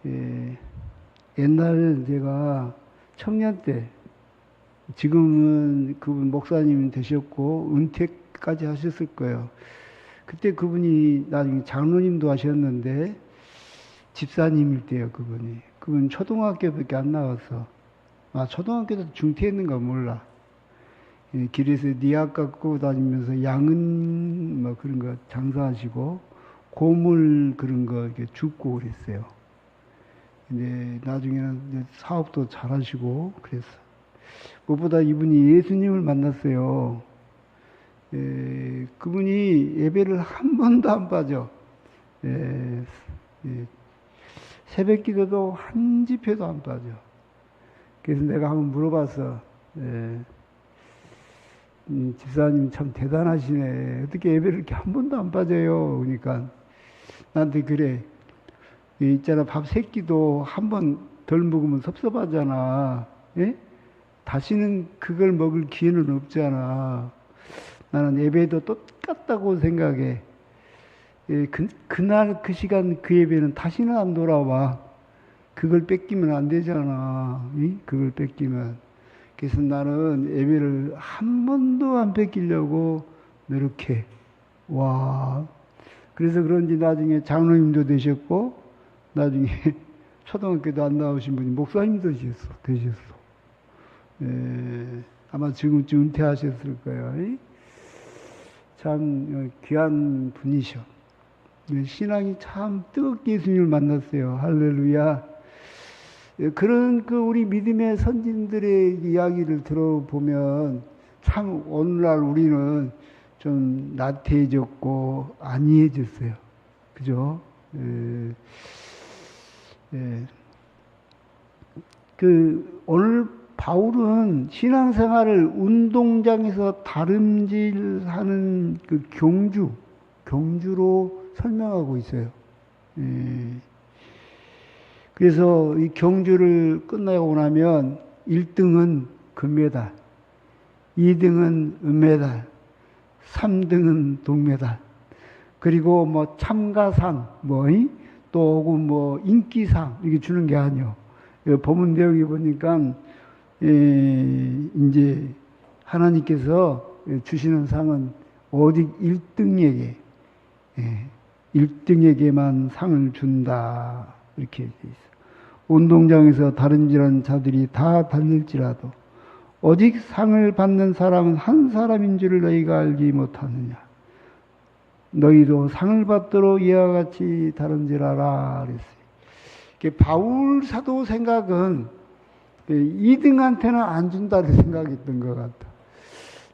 예, 옛날 제가 청년 때, 지금은 그분 목사님 되셨고 은퇴까지 하셨을 거예요. 그때 그분이 나중에 장로님도 하셨는데 집사님일 때요, 그분이. 그분 초등학교밖에 안 나와서. 초등학교도 중퇴했는가 몰라. 예, 길에서 니악 갖고 다니면서 양은 뭐 그런 거 장사하시고 고물 그런 거 이렇게 줍고 그랬어요. 근데 나중에는 이제 사업도 잘하시고 그랬어. 무엇보다 이분이 예수님을 만났어요. 그분이 예배를 한 번도 안 빠져. 예, 예, 새벽 기도도 한 집회도 안 빠져. 그래서 내가 한번 물어봤어. 집사님 참 대단하시네. 어떻게 예배를 이렇게 한 번도 안 빠져요? 그러니까 나한테 그래. 있잖아, 밥 세 끼도 한 번 덜 먹으면 섭섭하잖아. 예? 다시는 그걸 먹을 기회는 없잖아. 나는 예배도 똑같다고 생각해. 예, 그날 그 시간 그 예배는 다시는 안 돌아와. 그걸 뺏기면 안 되잖아. 그걸 뺏기면. 그래서 나는 예배를 한 번도 안 뺏기려고 노력해. 와. 그래서 그런지 나중에 장로님도 되셨고, 나중에 초등학교도 안 나오신 분이 목사님도 되셨어. 아마 지금쯤 은퇴하셨을 거예요. 참 귀한 분이셔. 신앙이 참 뜨겁게 예수님을 만났어요. 할렐루야. 그런 우리 믿음의 선진들의 이야기를 들어보면 참 오늘날 우리는 좀 나태해졌고 안이해졌어요. 그죠? 오늘 바울은 신앙생활을 운동장에서 다름질하는 경주로 설명하고 있어요. 그래서 이 경주를 끝나고 나면 1등은 금메달, 2등은 은메달, 3등은 동메달, 그리고 뭐 참가상, 또 혹은 뭐 인기상 이렇게 주는 게 아니요. 본문 내용에 보니까 이제 하나님께서 주시는 상은 오직 1등에게만 상을 준다 이렇게 돼 있어. 운동장에서 다른질하는 자들이 다 달릴지라도 오직 상을 받는 사람은 한 사람인 줄 너희가 알지 못하느냐. 너희도 상을 받도록 이와 같이 다른질하라 그랬어요. 바울 사도 생각은 2등한테는 안 준다는 생각이었던 것 같아.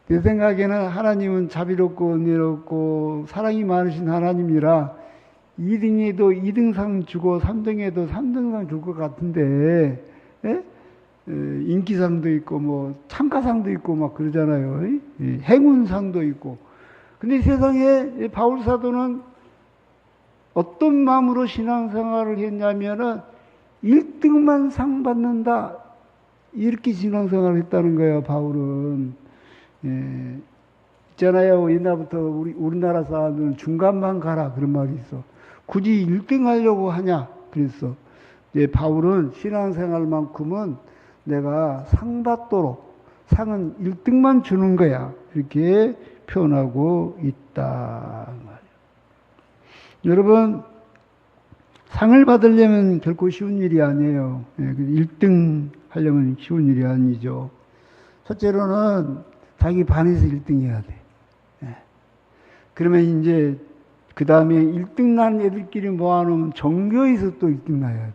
내 생각에는 하나님은 자비롭고 은혜롭고 사랑이 많으신 하나님이라 2등에도 2등상 주고 3등에도 3등상 줄 것 같은데, 인기상도 있고 뭐 참가상도 있고 막 그러잖아요. 행운상도 있고. 근데 세상에 바울 사도는 어떤 마음으로 신앙생활을 했냐면은 1등만 상 받는다. 이렇게 신앙생활을 했다는 거예요, 바울은. 있잖아요. 옛날부터 우리나라 사람들은 중간만 가라. 그런 말이 있어. 굳이 1등 하려고 하냐. 그랬어. 바울은 신앙생활만큼은 내가 상 받도록 상은 1등만 주는 거야. 이렇게 표현하고 있다. 여러분, 상을 받으려면 결코 쉬운 일이 아니에요. 1등 하려면 쉬운 일이 아니죠. 첫째로는 자기 반에서 1등 해야 돼. 그러면 이제 그 다음에 1등 난 애들끼리 모아놓으면 전교에서 또 1등 나야 돼.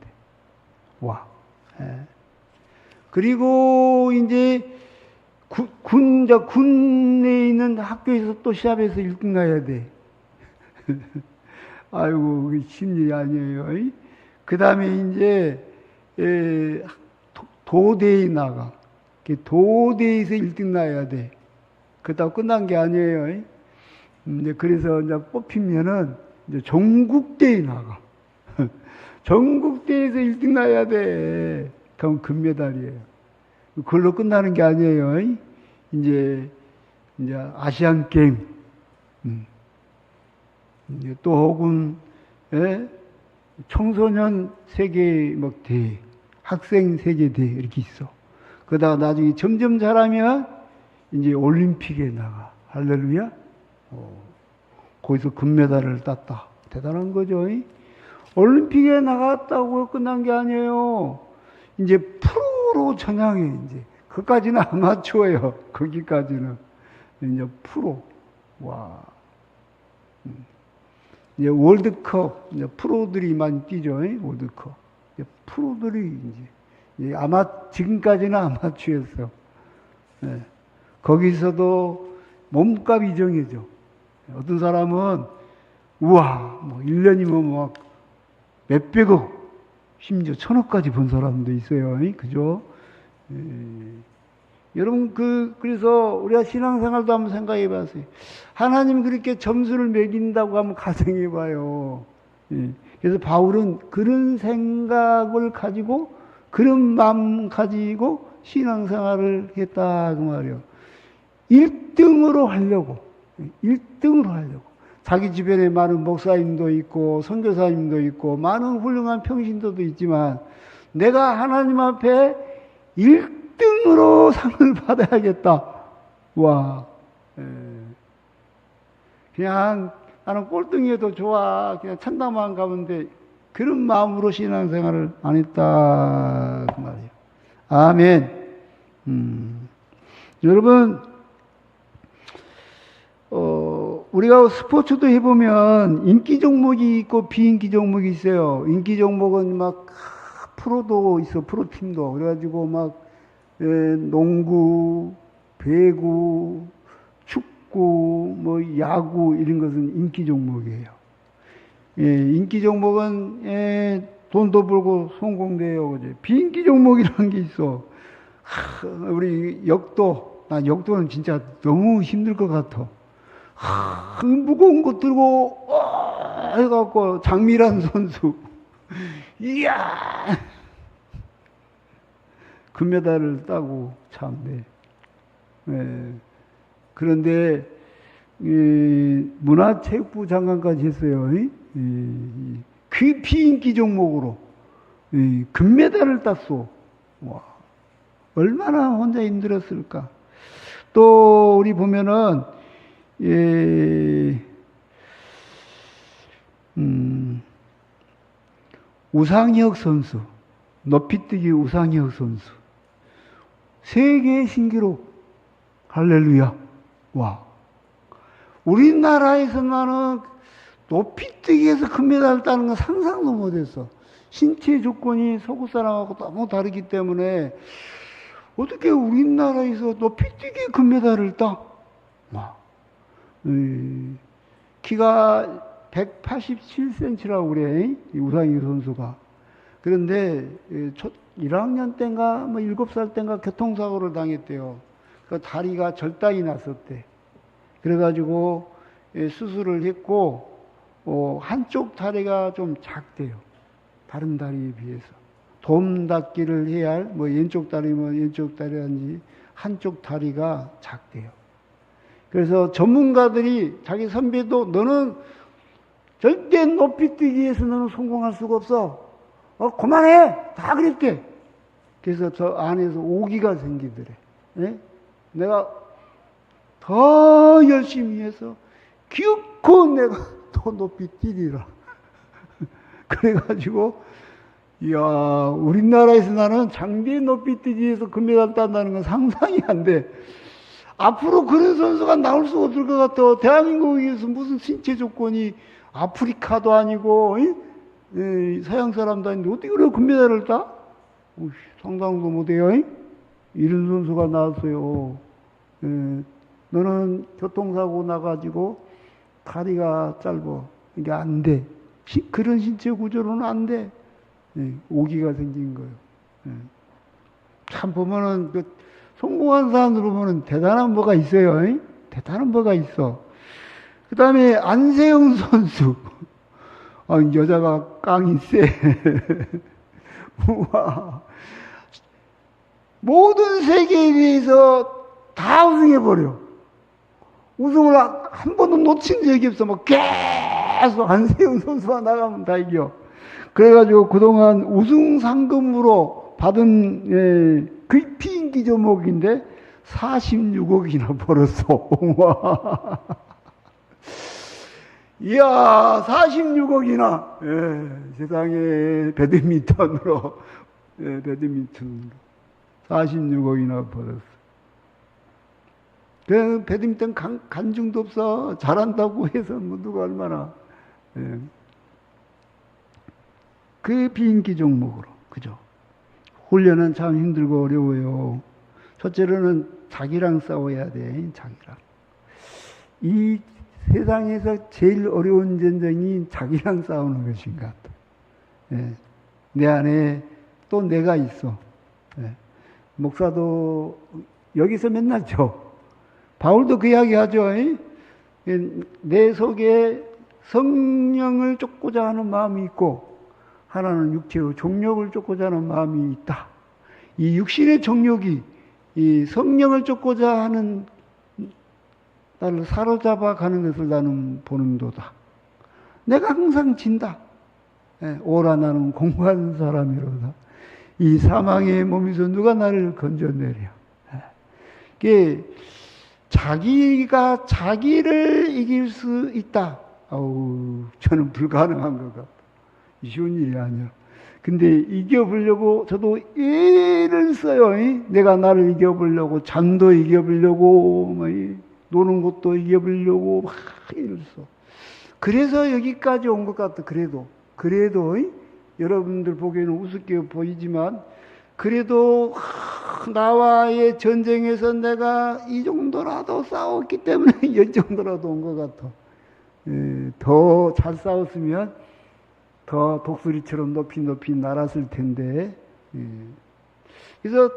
와. 그리고 이제 군내에 있는 학교에서 또 시합에서 1등 나야 돼. 아이고, 그게 쉬운 일이 아니에요. 그 다음에 이제, 도대에 나가. 도대에서 1등 나야 돼. 그렇다고 끝난 게 아니에요. 그래서 이제 뽑히면은 이제 전국대에 나가. 전국대에서 1등 나야 돼. 그럼 금메달이에요. 그걸로 끝나는 게 아니에요. 이제 아시안 게임. 또 혹은, 청소년 세계 뭐 대회, 학생 세계 대회 이렇게 있어. 그러다가 나중에 점점 잘하면 이제 올림픽에 나가. 할렐루야. 거기서 금메달을 땄다. 대단한 거죠. 올림픽에 나갔다고 끝난 게 아니에요. 이제 프로로 전향해. 이제 그까지는 아마추어예요. 거기까지는 이제 프로. 와. 이제 월드컵, 이제 프로들이 많이 뛰죠. 월드컵. 이제 프로들이 이제 지금까지는 아마추어였어. 네. 거기서도 몸값이 정해져. 어떤 사람은, 우와, 뭐, 1년이면 막, 몇백억, 심지어 천억까지 번 사람도 있어요. 그죠? 여러분, 그래서 우리가 신앙생활도 한번 생각해 봤어요. 하나님 그렇게 점수를 매긴다고 한번 가정해 봐요. 그래서 바울은 그런 생각을 가지고, 그런 마음 가지고 신앙생활을 했다, 그 말이에요. 1등으로 하려고. 1등으로 하려고. 자기 주변에 많은 목사님도 있고, 선교사님도 있고, 많은 훌륭한 평신도도 있지만, 내가 하나님 앞에 1등으로 상을 받아야겠다. 와. 그냥 나는 꼴등이어도 좋아. 그냥 천당만 가면 돼. 그런 마음으로 신앙생활을 안 했다. 그 말이에요. 아멘. 여러분, 우리가 스포츠도 해보면 인기 종목이 있고 비인기 종목이 있어요. 인기 종목은 막 프로도 있어, 프로팀도. 그래가지고 막 농구, 배구, 축구, 뭐 야구 이런 것은 인기 종목이에요. 인기 종목은 돈도 벌고 성공돼요. 그죠? 비인기 종목이라는 게 있어. 우리 역도, 난 역도는 진짜 너무 힘들 것 같아. 무거운 거 들고 해갖고 장미란 선수, 이야, 금메달을 따고 참. 그런데 문화체육부 장관까지 했어요. 그 비인기 종목으로 금메달을 땄어. 와, 얼마나 혼자 힘들었을까. 또 우리 보면은 우상혁 선수, 높이뛰기 우상혁 선수, 세계 신기록. 할렐루야. 와. 우리나라에서 나는 높이뛰기에서 금메달 따는 건 상상도 못했어. 신체 조건이 서구 사람하고 너무 다르기 때문에 어떻게 우리나라에서 높이뛰기 금메달을 따? 와. 키가 187cm라고 그래, 이 우상혁 선수가. 그런데 1학년 때인가 뭐 7살 때인가 교통사고를 당했대요. 그 다리가 절단이 났었대. 그래가지고 수술을 했고 한쪽 다리가 좀 작대요. 다른 다리에 비해서. 돔 닫기를 해야 할, 뭐 왼쪽 다리면 왼쪽 다리인지 한쪽 다리가 작대요. 그래서 전문가들이 자기 선배도 너는 절대 높이뛰기에서 너는 성공할 수가 없어. 그만해! 다 그랬대. 그래서 저 안에서 오기가 생기더래. 내가 더 열심히 해서 기어코 내가 더 높이 뛰리라. 그래가지고, 이야, 우리나라에서 나는 장비 높이 뛰기에서 금메달 딴다는 건 상상이 안 돼. 앞으로 그런 선수가 나올 수 없을 것 같아. 대한민국에서 무슨 신체 조건이 아프리카도 아니고, 서양 사람도 아닌데 어떻게 그래 금메달을 따? 상상도 못해요. 이런 선수가 나왔어요. 너는 교통사고 나가지고 다리가 짧아. 이게 안 돼. 그런 신체 구조로는 안 돼. 오기가 생긴 거예요. 참 보면은 성공한 사람들 보면은 대단한 뭐가 있어요. 대단한 뭐가 있어. 그 다음에 안세영 선수. 여자가 깡이 세. 우와. 모든 세계에 대해서 다 우승해버려. 우승을 한 번도 놓친 적이 없어. 뭐 계속 안세영 선수가 나가면 다 이겨. 그래가지고 그동안 우승 상금으로 받은 그 비인기 종목인데 46억이나 벌었어. 와. 이야, 46억이나. 세상에 배드민턴으로, 배드민턴으로 46억이나 벌었어. 그 배드민턴 간증도 없어. 잘한다고 해서 뭐 누가 얼마나. 그 비인기 종목으로. 그죠? 훈련은 참 힘들고 어려워요. 첫째로는 자기랑 싸워야 돼. 자기랑. 이 세상에서 제일 어려운 전쟁이 자기랑 싸우는 것인 것 같아. 내 안에 또 내가 있어. 목사도 여기서 맨날 바울도 그 이야기 하죠. 내 속에 성령을 쫓고자 하는 마음이 있고, 하나는 육체로 정욕을 쫓고자 하는 마음이 있다. 이 육신의 정욕이 이 성령을 쫓고자 하는 나를 사로잡아 가는 것을 나는 보는도다. 내가 항상 진다. 오라 나는 공부하는 사람이로다. 이 사망의 몸에서 누가 나를 건져내려. 이게 자기가 자기를 이길 수 있다. 저는 불가능한 것 같다. 쉬운 일이 아니야. 근데 이겨보려고 저도 애를 써요. 내가 나를 이겨보려고, 잠도 이겨보려고, 노는 것도 이겨보려고 막 애를 써. 그래서 여기까지 온 것 같아. 그래도 여러분들 보기에는 우습게 보이지만, 그래도 나와의 전쟁에서 내가 이 정도라도 싸웠기 때문에 이 정도라도 온 것 같아. 더 잘 싸웠으면 더 독수리처럼 높이 날았을 텐데. 그래서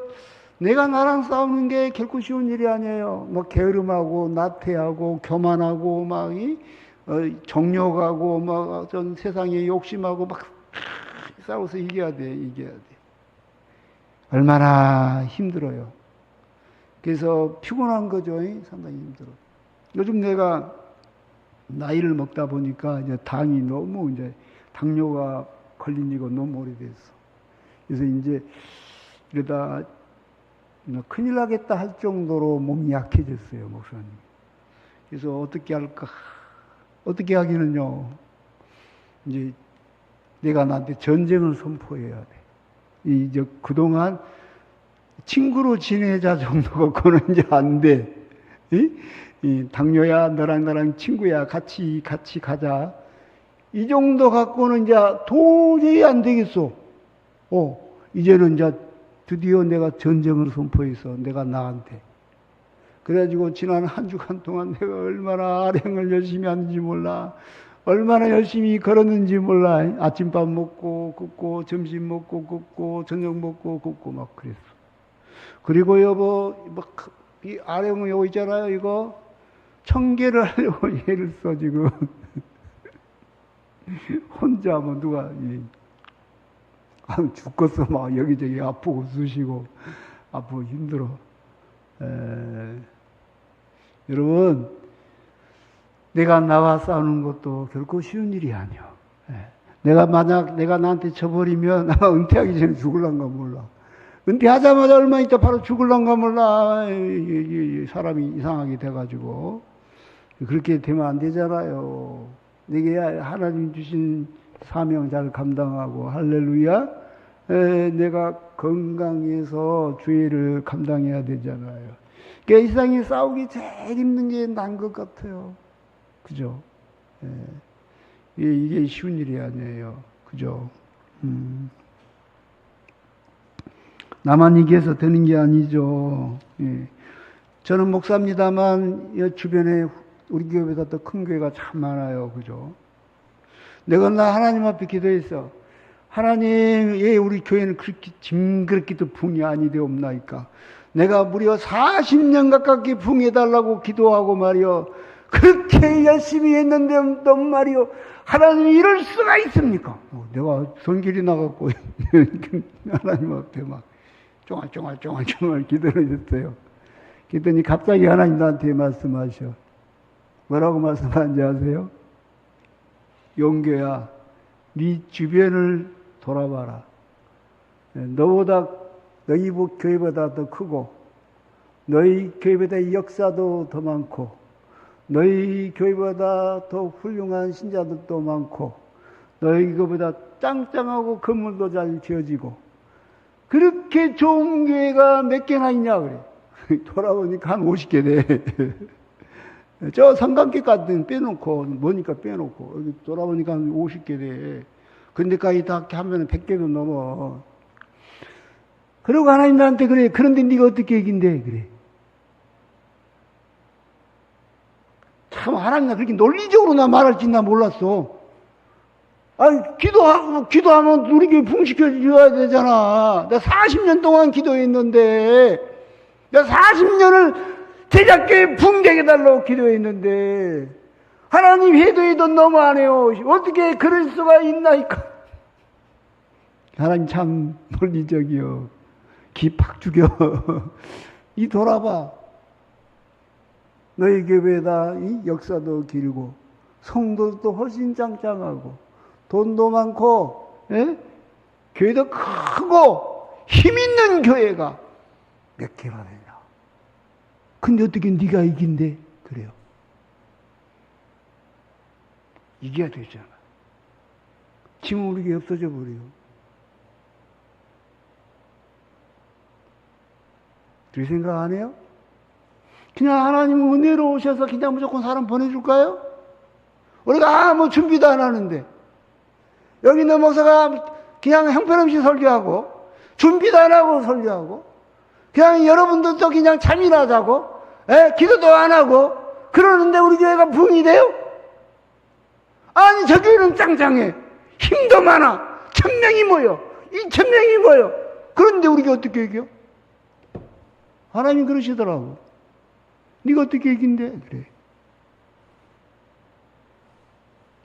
내가 나랑 싸우는 게 결코 쉬운 일이 아니에요. 뭐 게으름하고 나태하고 교만하고 막 정욕하고 막 전 세상에 욕심하고 막 싸워서 이겨야 돼. 얼마나 힘들어요. 그래서 피곤한 거죠. 상당히 힘들어. 요즘 내가 나이를 먹다 보니까 이제 당이 너무 이제 당뇨가 걸린 지가 너무 오래됐어. 그래서 이제 이러다 큰일 나겠다 할 정도로 몸이 약해졌어요, 목사님. 그래서 어떻게 할까? 어떻게 하기는요, 이제 내가 나한테 전쟁을 선포해야 돼. 이제 그동안 친구로 지내자 정도 갖고는 이제 안 돼. 이 당뇨야, 너랑 나랑 친구야, 같이 가자. 이 정도 갖고는 이제 도저히 안 되겠어. 이제는 이제 드디어 내가 전쟁을 선포해서 내가 나한테. 그래가지고 지난 한 주간 동안 내가 얼마나 아령을 열심히 하는지 몰라. 얼마나 열심히 걸었는지 몰라. 아침밥 먹고 걷고, 점심 먹고 걷고, 저녁 먹고 걷고 막 그랬어. 그리고 여보, 이 아령이 여기 있잖아요, 이거. 1000개를 하려고 얘를 써, 지금. 혼자 뭐 누가, 죽겠어. 막 여기저기 아프고 쑤시고, 아프고 힘들어. 여러분, 내가 나와 싸우는 것도 결코 쉬운 일이 아니야. 내가 나한테 져버리면 아마 은퇴하기 전에 죽을란가 몰라. 은퇴하자마자 얼마 있다 바로 죽을란가 몰라. 사람이 이상하게 돼가지고. 그렇게 되면 안 되잖아요. 내게 하나님 주신 사명 잘 감당하고, 할렐루야. 내가 건강해서 주의를 감당해야 되잖아요. 그러니까 이 세상에 싸우기 제일 힘든 게 난 것 같아요. 그죠? 이게 쉬운 일이 아니에요. 그죠? 나만 이겨서 되는 게 아니죠. 저는 목사입니다만, 주변에 우리 교회보다 더 큰 교회가 참 많아요. 그죠? 내가 하나님 앞에 기도했어. 하나님, 우리 교회는 그렇게 징그럽게도 붕이 아니되옵나이까. 내가 무려 40년 가깝게 붕해달라고 기도하고 말이요. 그렇게 열심히 했는데 넌 말이요. 하나님 이럴 수가 있습니까? 내가 손길이 나갔고 하나님 앞에 막 쫑알쫑알 기도를 했어요. 그랬더니 갑자기 하나님 나한테 말씀하셔. 뭐라고 말씀하는지 아세요? 용교야, 네 주변을 돌아봐라. 너보다 너희 교회보다 더 크고 너희 교회보다 역사도 더 많고 너희 교회보다 더 훌륭한 신자들도 많고 너희 교회보다 짱짱하고 건물도 잘 지어지고 그렇게 좋은 교회가 몇 개나 있냐 그래. 돌아보니까 한 50개 돼. 저 성관계 같은 빼놓고 뭐니까 빼놓고 여기 돌아보니까 한 50개 돼. 근데까지 다 하면 100개도 넘어. 그러고 하나님 나한테 그래. 그런데 네가 어떻게 얘긴데 그래. 참 하나님 나 그렇게 논리적으로 나 말할지 나 몰랐어. 아니 기도하면 우리 교회 붕시켜줘야 되잖아. 나 40년 동안 기도했는데 나 40년을 제작교회 붕괴해달라고 기도했는데 하나님 해도 너무 안 해요. 어떻게 그럴 수가 있나이까. 하나님 참 논리적이요. 기 팍 죽여. 이 돌아봐. 너희 교회다 이 역사도 길고 성도도 훨씬 짱짱하고 돈도 많고 교회도 크고 힘있는 교회가 몇 개나 되냐. 근데 어떻게 네가 이긴대? 그래요. 이겨야 되잖아. 지금 우리 교회 없어져 버려요. 그렇게 생각 안 해요? 그냥 하나님 은혜로 오셔서 그냥 무조건 사람 보내줄까요? 우리가 아무 준비도 안 하는데 여기 있는 목사가 그냥 형편없이 설교하고 준비도 안 하고 설교하고 그냥 여러분들도 그냥 잠이나자고 기도도 안 하고 그러는데 우리 교회가 부흥이 돼요? 아니 저 교회는 짱짱해. 힘도 많아. 1000명이 모여. 2000명이 모여. 그런데 우리 교회 어떻게 이겨? 하나님 그러시더라고. 네가 어떻게 이긴대? 그래.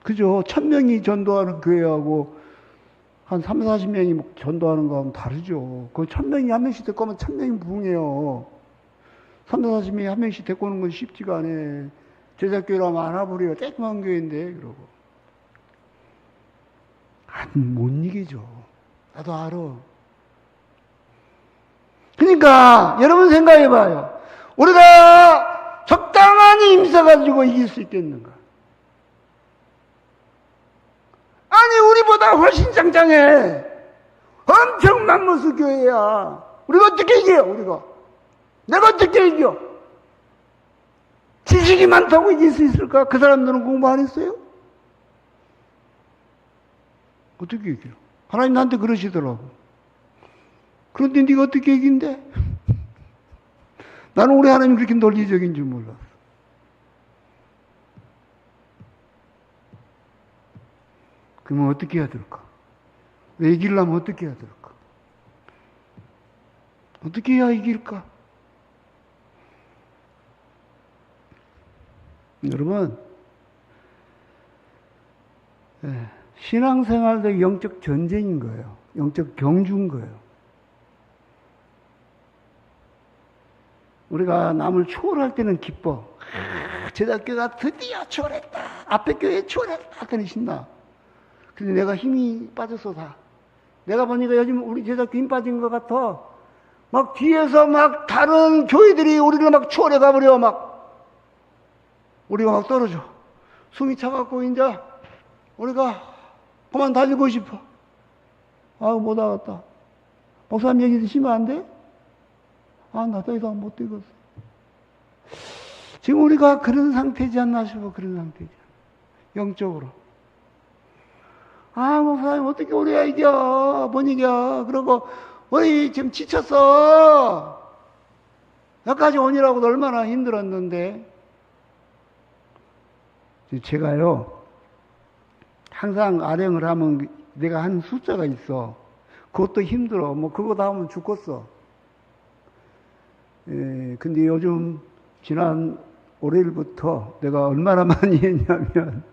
그죠? 1000명이 전도하는 교회하고 한 3, 40명이 전도하는 거하고는 다르죠. 그 1000명이 한 명씩 데리고 오면 1000명이 부흥해요. 3, 40명이 한 명씩 데리고 오는 건 쉽지가 않아. 제작교회로 하면 안아버려요. 쬐끄만 교회인데, 그러고. 못 이기죠. 나도 알아. 그러니까, 여러분 생각해봐요. 우리가 적당히 힘써가지고 이길 수 있겠는가? 아니 우리보다 훨씬 짱짱해. 엄청 맘모스 교회야. 우리가 어떻게 이겨요? 우리가 내가 어떻게 이겨? 지식이 많다고 이길 수 있을까? 그 사람들은 공부 안 했어요? 어떻게 이겨요? 하나님 나한테 그러시더라고. 그런데 네가 어떻게 이긴대? 나는 우리 하나님 그렇게 논리적인 줄 몰랐어. 그러면 어떻게 해야 될까? 왜 이기려면 어떻게 해야 될까? 어떻게 해야 이길까? 여러분, 신앙생활도 영적 전쟁인 거예요. 영적 경주인 거예요. 우리가 남을 초월할 때는 기뻐. 제자교회가 드디어 초월했다. 앞에 교회 초월했다. 하더니 신나. 근데 내가 힘이 빠져서 내가 보니까 요즘 우리 제자교 힘 빠진 것 같아. 막 뒤에서 막 다른 교회들이 우리를 막 초월해 가버려. 막 우리가 막 떨어져. 숨이 차갖고 이제 우리가 그만 달리고 싶어. 아우 못 하겠다. 목사님 얘기 드시면 안 돼? 나 더 이상 못 되겠어. 지금 우리가 그런 상태지 않나 싶어. 그런 상태지. 영적으로. 목사님, 어떻게 우리가 이겨? 못 이겨? 그러고, 우리 지금 지쳤어. 여기까지 오느라고 얼마나 힘들었는데. 제가요, 항상 아령을 하면 내가 한 숫자가 있어. 그것도 힘들어. 그거 다 하면 죽겠어. 근데 요즘, 지난 월요일부터 내가 얼마나 많이 했냐면,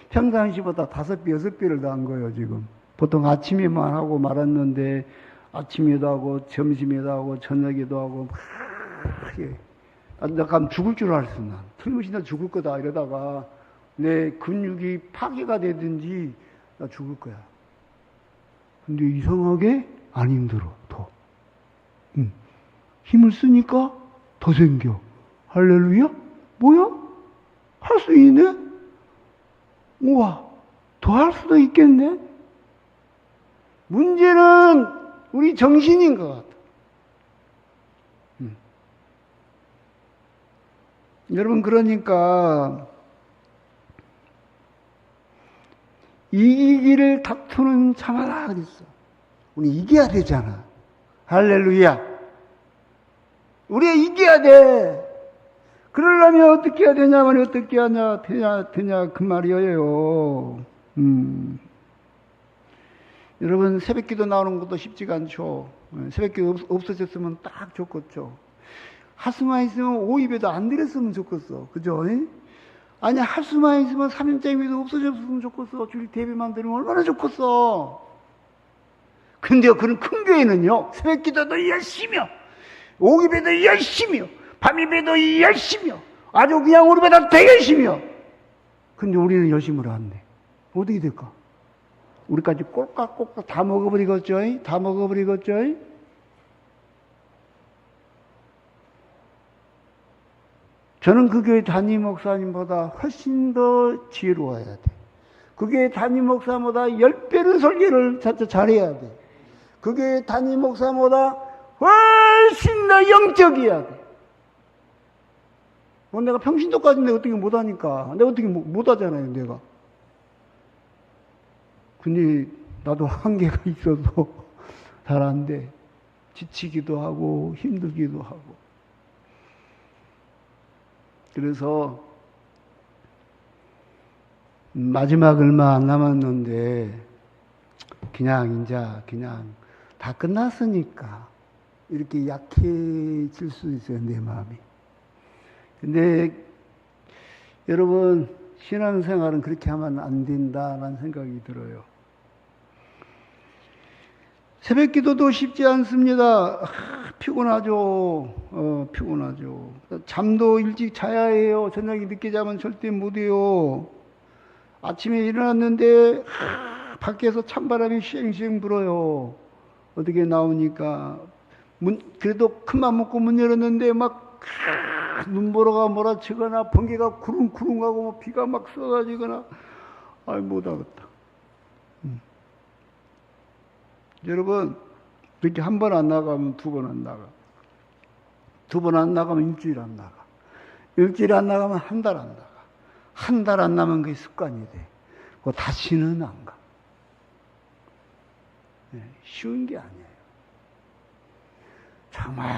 평상시보다 5배, 6배를 더 한 거예요, 지금. 보통 아침에만 하고 말았는데, 아침에도 하고, 점심에도 하고, 저녁에도 하고, 나 가면 죽을 줄 알았어, 틀림없이 나 죽을 거다, 이러다가, 내 근육이 파괴가 되든지, 나 죽을 거야. 근데 이상하게 안 힘들어, 더. 힘을 쓰니까 더 생겨. 할렐루야? 뭐야? 할 수 있네? 우와, 더 할 수도 있겠네? 문제는 우리 정신인 것 같아. 여러분, 그러니까 이기기를 다투는 자마다 그랬어. 우리 이겨야 되잖아. 할렐루야. 우리가 이겨야 돼. 그러려면 어떻게 해야 되냐면 어떻게 하냐 되냐 그 말이에요. 여러분, 새벽기도 나오는 것도 쉽지가 않죠. 새벽기도 없어졌으면 딱 좋겠죠. 할 수만 있으면 5입에도 안 들였으면 좋겠어. 그죠? 아니, 할 수만 있으면 3년짜리도 없어졌으면 좋겠어. 주일 대비만 들으면 얼마나 좋겠어. 근데요, 그런 큰 교회는요, 새벽기도도 열심히요, 5입에도 열심히요, 밤입에도 열심히요, 아주 그냥 우리보다 더 열심히요. 근데 우리는 열심히를 안 해. 어떻게 될까? 우리까지 꼴깍꼴깍 다 먹어버리겠죠? 다 먹어버리겠죠? 저는 그 교회 담임 목사님보다 훨씬 더 지혜로워야 돼. 그 교회 담임 목사보다 10배는 설교를 진짜 잘해야 돼. 그 교회 담임 목사보다 훨씬 더 영적이어야 돼. 내가 평신도까지인데 어떻게 못하니까. 내가 어떻게 못하잖아요, 내가. 근데 나도 한계가 있어서 잘 안 돼. 지치기도 하고 힘들기도 하고. 그래서 마지막 얼마 안 남았는데 그냥 다 끝났으니까 이렇게 약해질 수 있어요, 내 마음이. 근데 여러분, 신앙생활은 그렇게 하면 안 된다라는 생각이 들어요. 새벽 기도도 쉽지 않습니다. 피곤하죠. 피곤하죠. 잠도 일찍 자야 해요. 저녁에 늦게 자면 절대 못 해요. 아침에 일어났는데 밖에서 찬바람이 쉥쉥 불어요. 어떻게 나오니까 그래도 큰맘 먹고 문 열었는데 막 눈보라가 몰아치거나 번개가 구릉구릉하고 뭐 비가 막 쏟아지거나 못하겠다. 여러분, 이렇게 한 번 안 나가면 두 번 안 나가. 두 번 안 나가면 일주일 안 나가. 일주일 안 나가면 한 달 안 나가. 한 달 안 나면 그게 습관이 돼. 그거 다시는 안 가. 쉬운 게 아니에요. 정말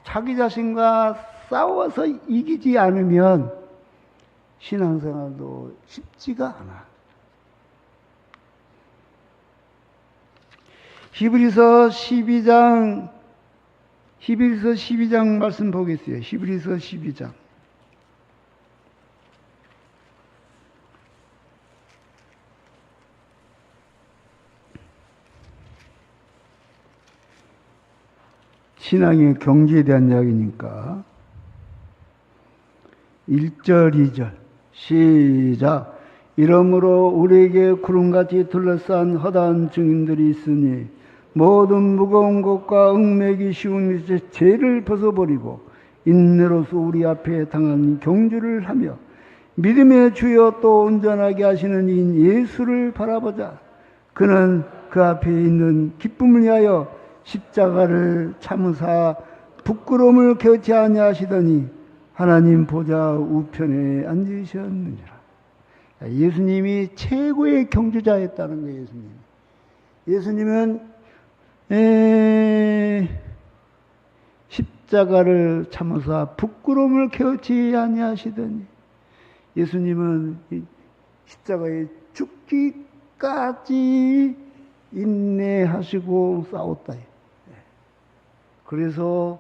자기 자신과 싸워서 이기지 않으면 신앙생활도 쉽지가 않아. 히브리서 12장 말씀 보겠어요. 히브리서 12장. 신앙의 경지에 대한 이야기니까 1절 2절 시작. 이러므로 우리에게 구름같이 둘러싼 허다한 증인들이 있으니 모든 무거운 것과 얽매기 쉬운 죄를 벗어버리고 인내로서 우리 앞에 당한 경주를 하며 믿음의 주여 또 온전하게 하시는 이인 예수를 바라보자. 그는 그 앞에 있는 기쁨을 위하여 십자가를 참으사 부끄러움을 겨치 아니하시더니 하나님 보좌 우편에 앉으셨느니라. 예수님이 최고의 경주자였다는 거예요. 예수님은 십자가를 참으사 부끄러움을 겨치 아니하시더니 예수님은 십자가에 죽기까지 인내하시고 싸웠다. 그래서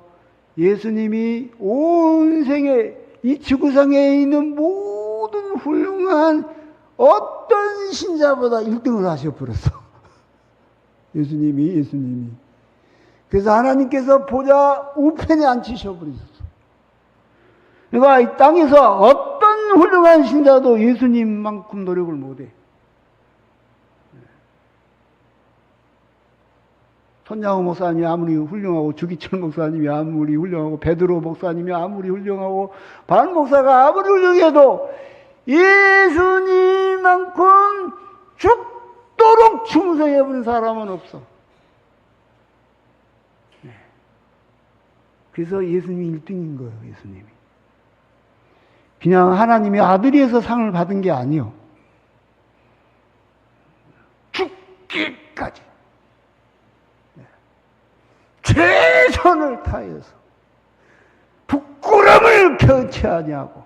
예수님이 온 생에 이 지구상에 있는 모든 훌륭한 어떤 신자보다 1등을 하셔버렸어. 예수님이. 그래서 하나님께서 보좌 우편에 앉히셔버리셨어. 그러니까 이 땅에서 어떤 훌륭한 신자도 예수님만큼 노력을 못해. 손양호 목사님이 아무리 훌륭하고 주기철 목사님이 아무리 훌륭하고 베드로 목사님이 아무리 훌륭하고 반 목사가 아무리 훌륭해도 예수님만큼 죽도록 충성해본 사람은 없어. 그래서 예수님이 1등인 거예요. 예수님이. 그냥 하나님의 아들이어서 상을 받은 게 아니요. 죽기까지 최선을 다해서 부끄럼을 겨치 아니하고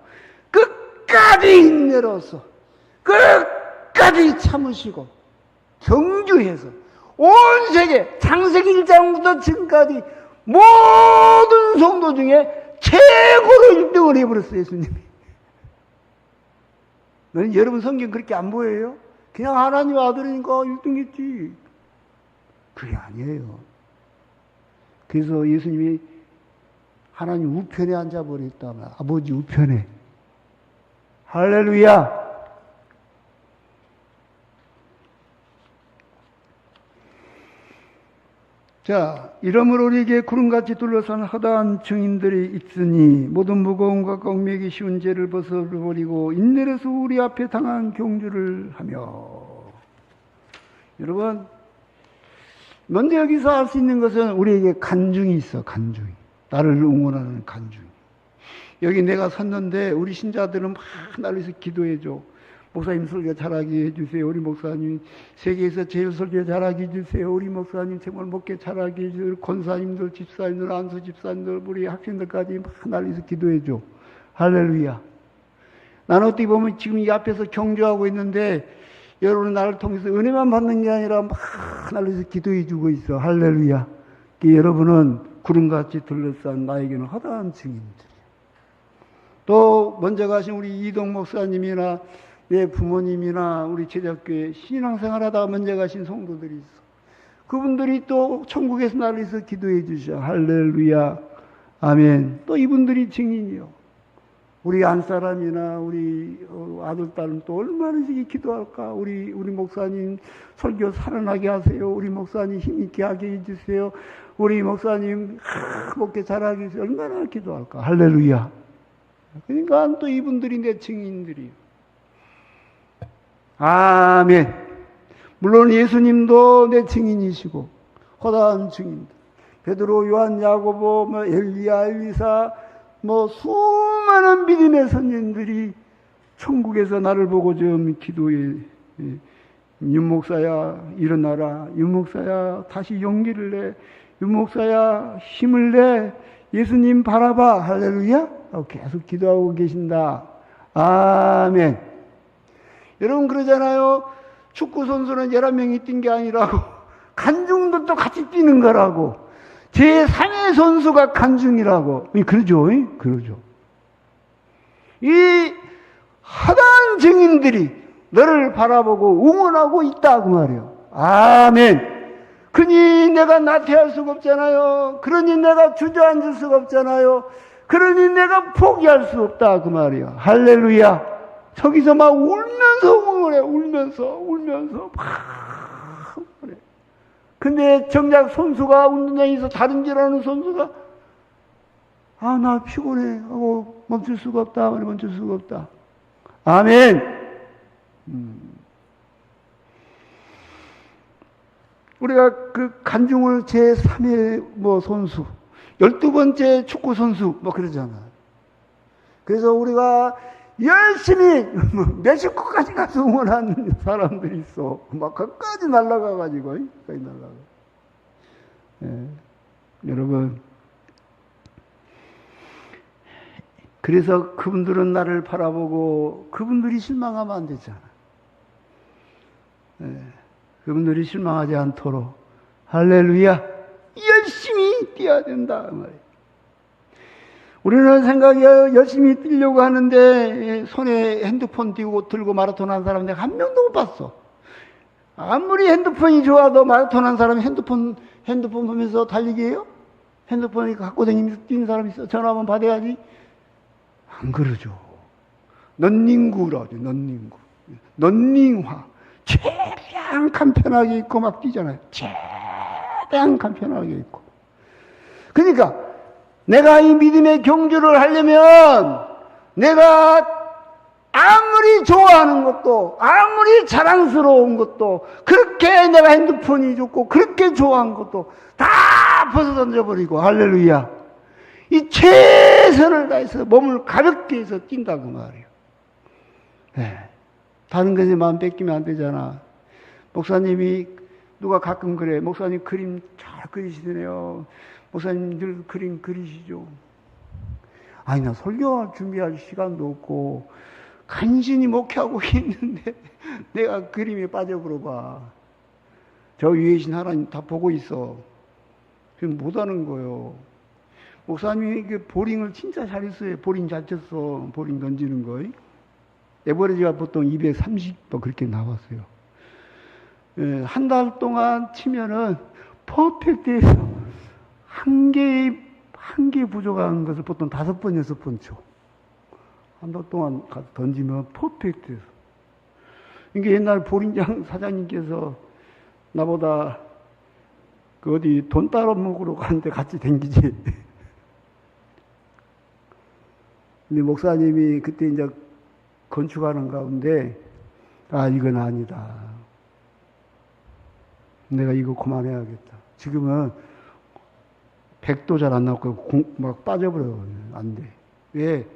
끝까지 인내로서 끝까지 참으시고 경주해서 온 세계 창세기 1장부터 지금까지 모든 성도 중에 최고로 1등을 해버렸어요. 예수님이. 여러분 성경 그렇게 안 보여요? 그냥 하나님 아들이니까 1등했지. 그게 아니에요. 그래서 예수님이 하나님 우편에 앉아버렸다면 아버지 우편에. 할렐루야. 자, 이러므로 우리에게 구름같이 둘러싼 허다한 증인들이 있으니 모든 무거움과 얽매기 쉬운 죄를 벗어버리고 인내로서 우리 앞에 당한 경주를 하며. 여러분, 먼저 여기서 알 수 있는 것은 우리에게 간증이 있어. 간증이. 나를 응원하는 간증이. 여기 내가 섰는데 우리 신자들은 막 나를 위해서 기도해줘. 목사님 설교 잘하게 해주세요. 우리 목사님 세계에서 제일 설교 잘하게 해주세요. 우리 목사님 정말 목회 잘하게 해주세요. 권사님들, 집사님들, 안수 집사님들, 우리 학생들까지 막 나를 위해서 기도해줘. 할렐루야. 나는 어떻게 보면 지금 이 앞에서 경주하고 있는데 여러분은 나를 통해서 은혜만 받는 게 아니라 막 나를 위해서 기도해주고 있어. 할렐루야. 여러분은 구름같이 둘러싼 나에게는 허다한 증인들이에요. 또 먼저 가신 우리 이동 목사님이나 내 부모님이나 우리 제자교회 신앙생활하다가 먼저 가신 성도들이 있어. 그분들이 또 천국에서 나를 위해서 기도해 주셔. 할렐루야. 아멘. 또 이분들이 증인이요. 우리 안사람이나 우리 아들, 딸은 또 얼마나 기도할까. 우리 목사님 설교 살아나게 하세요. 우리 목사님 힘있게 하게 해주세요. 우리 목사님 목회 잘하게 해주세요. 얼마나 기도할까. 할렐루야. 그러니까 또 이분들이 내 증인들이요. 아멘. 물론 예수님도 내 증인이시고 허다한 증인들. 베드로, 요한, 야고보, 엘리야, 엘리사, 수많은 믿음의 선생들이 천국에서 나를 보고 좀 기도해. 윤목사야 일어나라. 윤목사야 다시 용기를 내. 윤목사야 힘을 내. 예수님 바라봐. 할렐루야. 계속 기도하고 계신다. 아멘. 여러분 그러잖아요. 축구 선수는 11명이 뛴 게 아니라고 간중들도 같이 뛰는 거라고. 제3의 선수가 간중이라고. 그러죠. 그러죠. 이 하단 증인들이 너를 바라보고 응원하고 있다 그 말이에요. 아멘. 그러니 내가 나태할 수가 없잖아요. 그러니 내가 주저앉을 수가 없잖아요. 그러니 내가 포기할 수 없다 그 말이에요. 할렐루야. 저기서 막 울면서 응원해. 울면서 막 응원해. 근데 정작 선수가 운동장에서 다른 질 하는 선수가 나 피곤해 하고 멈출 수가 없다. 멈출 수가 없다. 아멘. 우리가 그 간중을 제3의 선수, 12번째 축구 선수 그러잖아. 그래서 우리가 열심히 멕시코까지 가서 응원하는 사람들이 있어. 막 거기까지 날아가가지고 거기까지 날아가. 여러분, 그래서 그분들은 나를 바라보고 그분들이 실망하면 안 되잖아. 그분들이 실망하지 않도록 할렐루야 열심히 뛰어야 된다 말이에요. 우리는 생각이에요. 열심히 뛰려고 하는데 손에 핸드폰 들고 마라톤 한 사람 내가 한 명도 못 봤어. 아무리 핸드폰이 좋아도 마라톤 한 사람이 핸드폰 보면서 달리기 해요? 핸드폰을 갖고 다니면서 뛰는 사람이 있어. 전화 한번 받아야지. 안 그러죠. 런닝구라죠. 런닝화. 최대한 간편하게 입고 막 뛰잖아요. 최대한 가장 간편하게 있고. 그러니까 내가 이 믿음의 경주를 하려면 내가 아무리 좋아하는 것도 아무리 자랑스러운 것도 그렇게 내가 핸드폰이 좋고 그렇게 좋아한 것도 다 벗어 던져버리고 할렐루야 이 최선을 다해서 몸을 가볍게 해서 뛴다 그 말이에요. 네. 다른 것에 마음 뺏기면 안 되잖아. 목사님이 누가 가끔 그래. 목사님 그림 잘 그리시네요. 목사님 늘 그림 그리시죠. 아니 나 설교할 준비할 시간도 없고 간신히 목회하고 있는데 내가 그림에 빠져버려 봐. 저 위에 계신 하나님 다 보고 있어. 그럼 못하는 거예요. 목사님이 그 보링을 진짜 잘했어요. 보링 잘 쳤어. 보링 던지는 거. 에버리지가 보통 230도 그렇게 나왔어요. 예, 한 달 동안 치면은 퍼펙트해서 한 개 부족한 것을 보통 5번, 6번 쳐. 한 달 동안 가서 던지면 퍼펙트해서. 이게 옛날 보링장 사장님께서 나보다 그 어디 돈 따로 먹으러 가는데 같이 댕기지. 근데 목사님이 그때 이제 건축하는 가운데, 아, 이건 아니다. 내가 이거 그만해야겠다. 지금은 100도 잘 안 나고 막 빠져버려. 안 돼. 왜?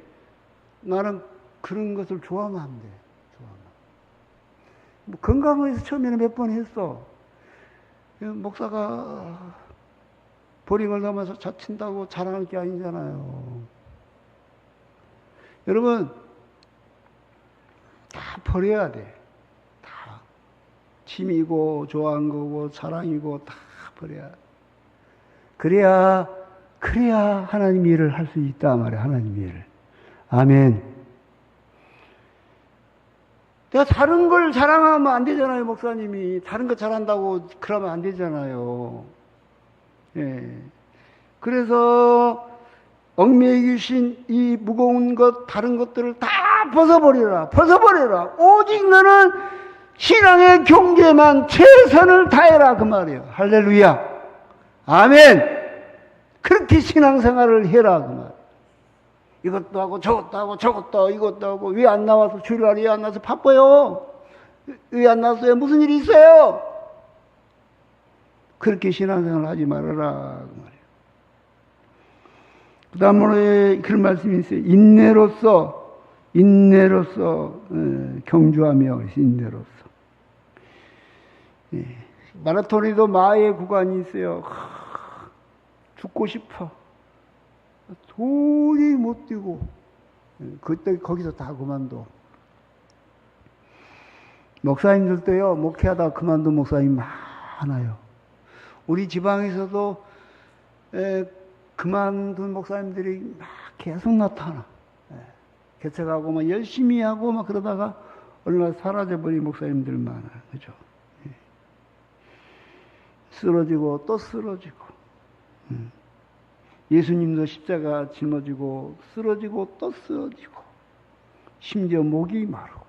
나는 그런 것을 좋아하면 안 돼. 좋아하면. 뭐 건강을 위해서 처음에는 몇 번 했어. 목사가 보링을 넘어서 잘 친다고 자랑할 게 아니잖아요. 여러분, 다 버려야 돼. 다. 취미고, 좋아하는 거고, 사랑이고, 다 버려야 돼. 그래야 하나님 일을 할 수 있다 말이야, 하나님 일을. 아멘. 내가 다른 걸 자랑하면 안 되잖아요, 목사님이. 다른 거 잘한다고 그러면 안 되잖아요. 예. 그래서 얽매여 계신 이 무거운 것, 다른 것들을 다 벗어버려라. 벗어버려라. 오직 너는 신앙의 경계만 최선을 다해라. 그 말이에요. 할렐루야. 아멘. 그렇게 신앙생활을 해라. 그 말. 이것도 하고 저것도 하고 저것도 하고 이것도 하고 왜 안 나와서 주일날에 왜 안 나와서 바빠요? 왜 안 나왔어요? 무슨 일이 있어요? 그렇게 신앙생활을 하지 말아라. 그 말이에요. 그 다음에 그런 말씀이 있어요. 인내로서 경주하며 인내로서. 예. 마라톤에도 마의 구간이 있어요. 죽고 싶어. 도저히 못 뛰고. 그때 거기서 다 그만둬. 목사님들도요, 목회하다 그만둔 목사님 많아요. 우리 지방에서도 그만둔 목사님들이 막 계속 나타나. 개척하고 막 열심히 하고 막 그러다가 어느 날 사라져버린 목사님들 많아요. 그죠? 쓰러지고 또 쓰러지고. 예수님도 십자가 짊어지고 쓰러지고 또 쓰러지고 심지어 목이 마르고.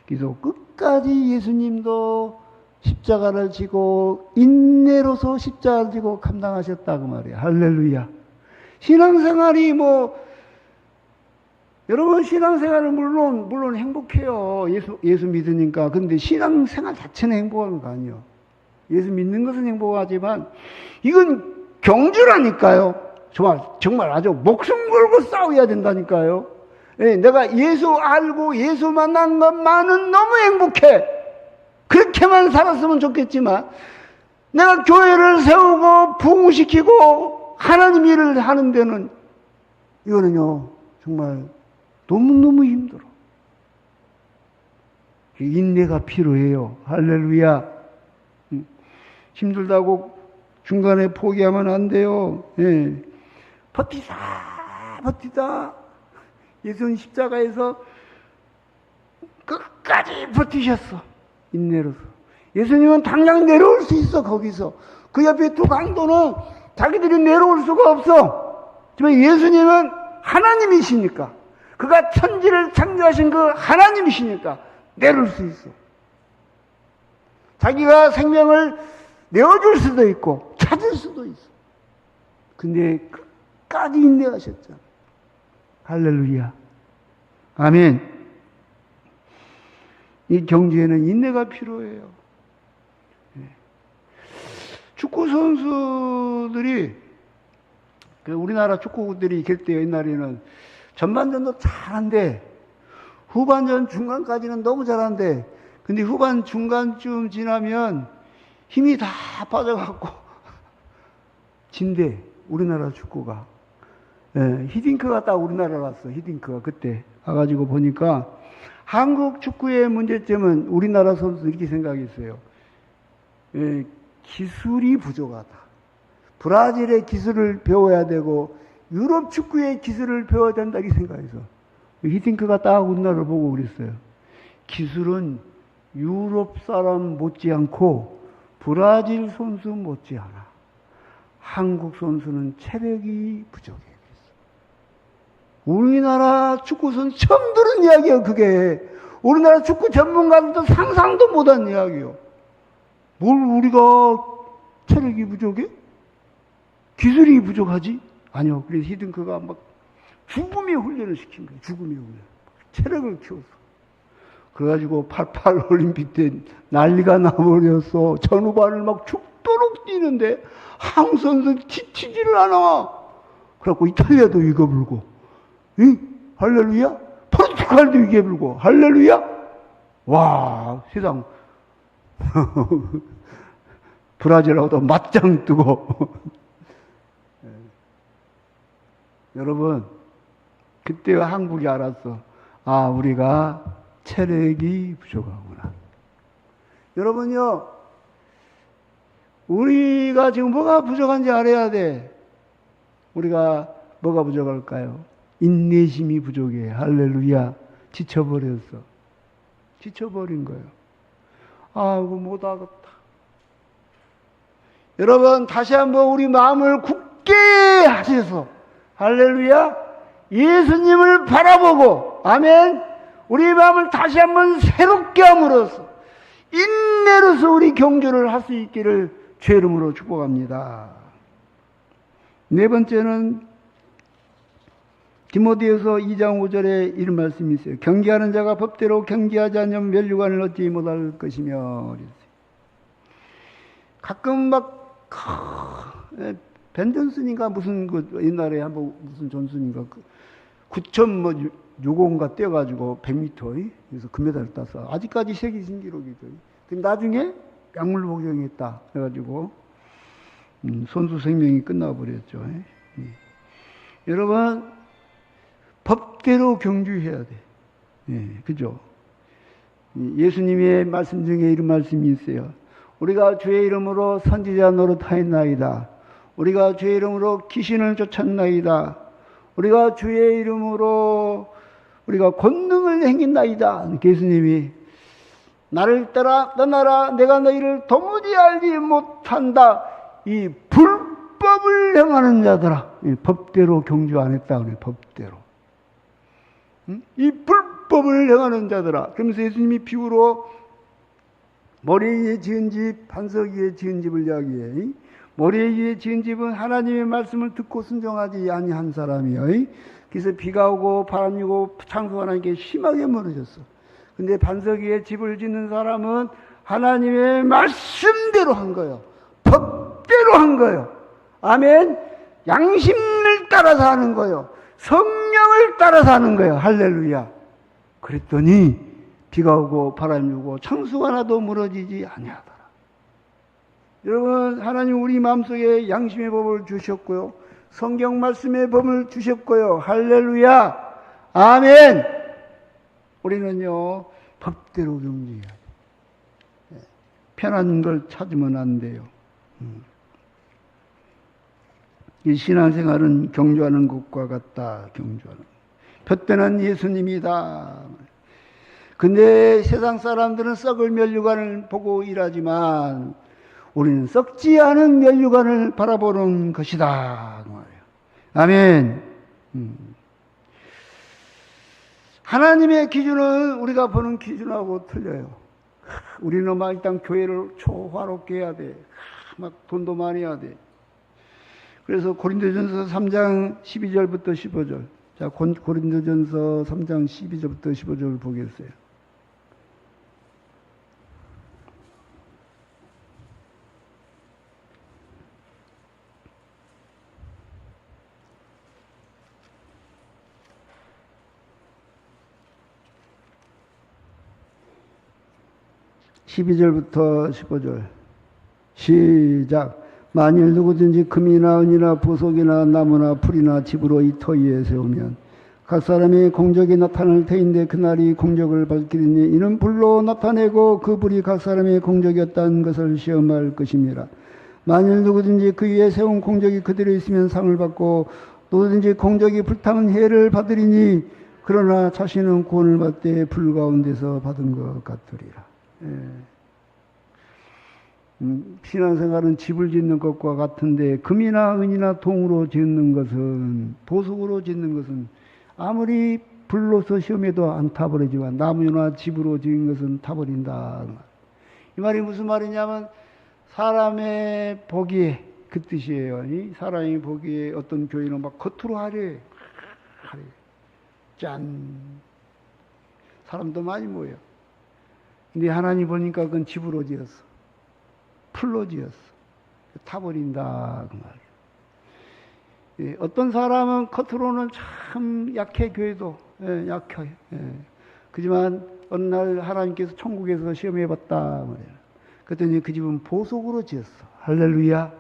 그래서 끝까지 예수님도 십자가를 지고 인내로서 십자가를 지고 감당하셨다 그 말이에요. 할렐루야. 신앙생활이 여러분 신앙생활은 물론 행복해요. 예수 믿으니까. 근데 신앙생활 자체는 행복한 거 아니에요. 예수 믿는 것은 행복하지만 이건 경주라니까요. 정말 아주 목숨 걸고 싸워야 된다니까요. 예, 내가 예수 알고 예수 만난 것만은 너무 행복해. 그렇게만 살았으면 좋겠지만 내가 교회를 세우고 부흥시키고 하나님 일을 하는 데는 이거는요 정말 너무너무 힘들어. 인내가 필요해요. 할렐루야. 힘들다고 중간에 포기하면 안 돼요. 예. 버티다. 예수님 십자가에서 끝까지 버티셨어. 인내로서. 예수님은 당장 내려올 수 있어, 거기서. 그 옆에 두 강도는 자기들이 내려올 수가 없어. 하지만 예수님은 하나님이시니까. 그가 천지를 창조하신 그 하나님이시니까 내려올 수 있어. 자기가 생명을 내어줄 수도 있고 찾을 수도 있어. 근데 끝까지 인내하셨잖아. 할렐루야. 아멘. 이 경주에는 인내가 필요해요. 축구 선수들이, 우리나라 축구들이 이길 때 옛날에는 전반전도 잘한데 후반전 중간까지는 너무 잘한데, 근데 후반 중간쯤 지나면 힘이 다 빠져갖고 진대. 우리나라 축구가. 히딩크가 딱 우리나라 왔어. 히딩크가 그때 와가지고 보니까 한국 축구의 문제점은 우리나라 선수 이렇게 생각했어요. 기술이 부족하다. 브라질의 기술을 배워야 되고 유럽 축구의 기술을 배워야 된다 이렇게 생각해서 히딩크가 딱 우리나라를 보고 그랬어요. 기술은 유럽 사람 못지않고 브라질 선수 못지않아. 한국 선수는 체력이 부족해. 우리나라 축구 선수 처음 들은 이야기예요. 그게 우리나라 축구 전문가들도 상상도 못한 이야기예요. 뭘 우리가 체력이 부족해? 기술이 부족하지? 아니요. 그래서 히딩크가 막 죽음의 훈련을 시킨 거예요. 죽음의 훈련. 체력을 키웠어. 그래가지고 88 올림픽 때 난리가 나버렸어. 전후반을 막 죽도록 뛰는데 한국 선수 지치지를 않아. 그래갖고 이탈리아도 위거 불고, 할렐루야? 포르투갈도 위거 불고, 할렐루야? 와, 세상. 브라질하고도 맞짱 뜨고. 여러분, 그때 한국이 알았어. 아, 우리가 체력이 부족하구나. 여러분요, 우리가 지금 뭐가 부족한지 알아야 돼. 우리가 뭐가 부족할까요? 인내심이 부족해. 할렐루야. 지쳐버렸어. 지쳐버린 거예요. 아, 이거 못하겠다. 여러분, 다시 한번 우리 마음을 굳게 하셔서, 할렐루야, 예수님을 바라보고, 아멘, 우리 마음을 다시 한번 새롭게 함으로써 인내로서 우리 경주를 할 수 있기를 주의 이름으로 축복합니다. 네 번째는 디모데후서 2장 5절에 이런 말씀이 있어요. 경계하는 자가 법대로 경계하지 않으면 면류관을 얻지 못할 것이며. 가끔 막 벤 존슨인가 무슨 옛날에 한번 무슨 존슨인가 9,060인가 뛰어가지고 100m 그래서 금메달을 땄어. 아직까지 세계 신기록이죠. 근데 나중에 약물 복용했다 그래가지고 선수 생명이 끝나버렸죠. 여러분, 법대로 경주해야 돼. 그죠? 예수님의 말씀 중에 이런 말씀이 있어요. 우리가 주의 이름으로 선지자 노릇하였나이다. 우리가 주의 이름으로 귀신을 쫓았나이다. 우리가 주의 이름으로 우리가 권능을 행했나이다. 예수님이 나를 떠나라. 내가 너희를 도무지 알지 못한다. 이 불법을 행하는 자들아. 이 법대로 경주 안 했다 그래. 법대로. 이 불법을 행하는 자들아. 그러면서 예수님이 비유로 머리 위에 지은 집, 반석 위에 지은 집을 이야기해. 머리 위에 지은 집은 하나님의 말씀을 듣고 순종하지 아니한 사람이요. 그래서 비가 오고 바람이 오고 창수가 나니까 심하게 멀어졌어. 근데 반석 위에 집을 짓는 사람은 하나님의 말씀대로 한 거예요. 법대로 한 거예요. 아멘. 양심을 따라서 하는 거예요. 성령을 따라서 하는 거예요. 할렐루야. 그랬더니 비가 오고 바람이 오고 창수가 나도 무너지지 아니하더라. 여러분, 하나님 우리 마음속에 양심의 법을 주셨고요. 성경 말씀의 법을 주셨고요. 할렐루야. 아멘. 우리는요, 법대로 경주해야 돼. 편한 걸 찾으면 안 돼요. 이 신앙생활은 경주하는 것과 같다. 경주하는. 둯대는 예수님이다. 근데 세상 사람들은 썩을 면류관을 보고 일하지만 우리는 썩지 않은 면류관을 바라보는 것이다. 아멘. 하나님의 기준은 우리가 보는 기준하고 틀려요. 우리는 막 일단 교회를 초화롭게 해야 돼. 막 돈도 많이 해야 돼. 그래서 고린도전서 3장 12절부터 15절. 자, 고린도전서 3장 12절부터 15절 보겠어요. (12절부터) 15절 시작. 만일 누구든지 금이나 은이나 보석이나 나무나 풀이나 집으로 이 터 위에 세우면 각 사람의 공적이 나타날 터인데 그날이 공적을 밝히리니 이는 불로 나타내고 그 불이 각 사람의 공적이었다는 것을 시험할 것입니다. 만일 누구든지 그 위에 세운 공적이 그대로 있으면 상을 받고 누구든지 공적이 불타는 해를 받으리니 그러나 자신은 구원을 받되 불 가운데서 받은 것 같으리라. 신앙생활은 집을 짓는 것과 같은데 금이나 은이나 동으로 짓는 것은, 보석으로 짓는 것은 아무리 불로서 시험해도 안 타버리지만 나무나 집으로 지은 것은 타버린다. 이 말이 무슨 말이냐면 사람의 보기에, 그 뜻이에요. 사람이 보기에 어떤 교회는 막 겉으로 하래. 짠. 사람도 많이 모여. 근데 하나님 보니까 그건 집으로 지었어. 풀로 지었어. 타버린다. 그 말이에요. 어떤 사람은 겉으로는 참 약해, 교회도. 약해. 그지만 어느 날 하나님께서 천국에서 시험해봤다. 말이에요. 그랬더니 그 집은 보석으로 지었어. 할렐루야.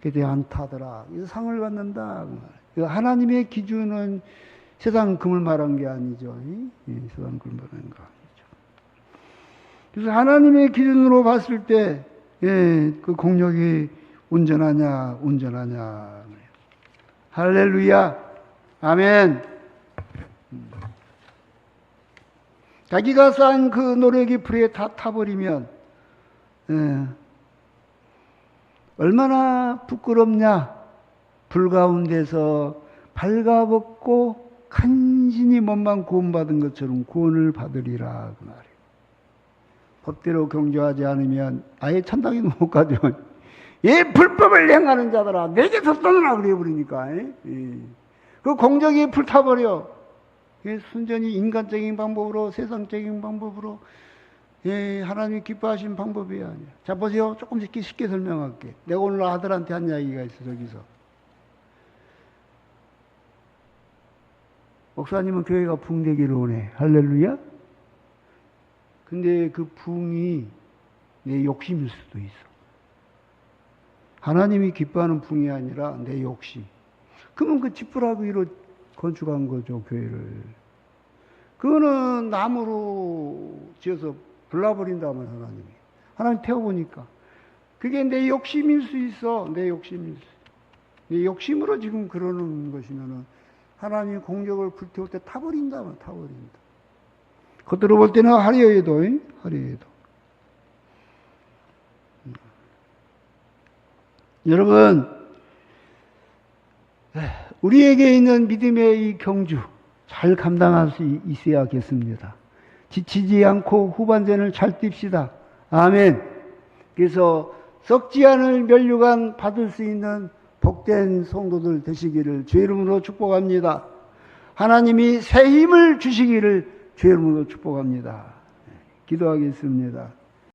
그때 안 타더라. 그래서 상을 받는다. 그 말이에요. 하나님의 기준은 세상 금을 말한 게 아니죠. 세상 금을 말하는 거 아니죠. 그래서 하나님의 기준으로 봤을 때, 그 공력이 온전하냐. 할렐루야. 아멘. 자기가 쌓은 그 노력이 불에 다 타버리면, 얼마나 부끄럽냐. 불 가운데서 발가벗고 간신히 몸만 구원받은 것처럼 구원을 받으리라. 그 말이에요. 법대로 경주하지 않으면 아예 천당에도 못 가죠. 불법을 행하는 자들아 내게서 떠나라 그래 버리니까. 그 공적이 불타버려. 순전히 인간적인 방법으로, 세상적인 방법으로, 하나님이 기뻐하신 방법이 아니야. 자, 보세요. 조금 쉽게 설명할게. 내가 오늘 아들한테 한 이야기가 있어. 저기서 목사님은 교회가 붕되기를 원해. 할렐루야. 근데 그 붕이 내 욕심일 수도 있어. 하나님이 기뻐하는 붕이 아니라 내 욕심. 그러면 그 지푸라기로 건축한 거죠, 교회를. 그거는 나무로 지어서 불나버린다면 하나님이. 하나님 태워보니까. 그게 내 욕심일 수 있어. 내 욕심으로 지금 그러는 것이면은 하나님이 공적을 불태울 때 타버린다면 타버린다. 겉으로 볼 때는 화려해도. 여러분, 우리에게 있는 믿음의 이 경주 잘 감당할 수 있어야겠습니다. 지치지 않고 후반전을 잘 띱시다. 아멘. 그래서 썩지 않을 면류관 받을 수 있는 복된 성도들 되시기를 주의 이름으로 축복합니다. 하나님이 새 힘을 주시기를 주의 이름으로 축복합니다. 기도하겠습니다.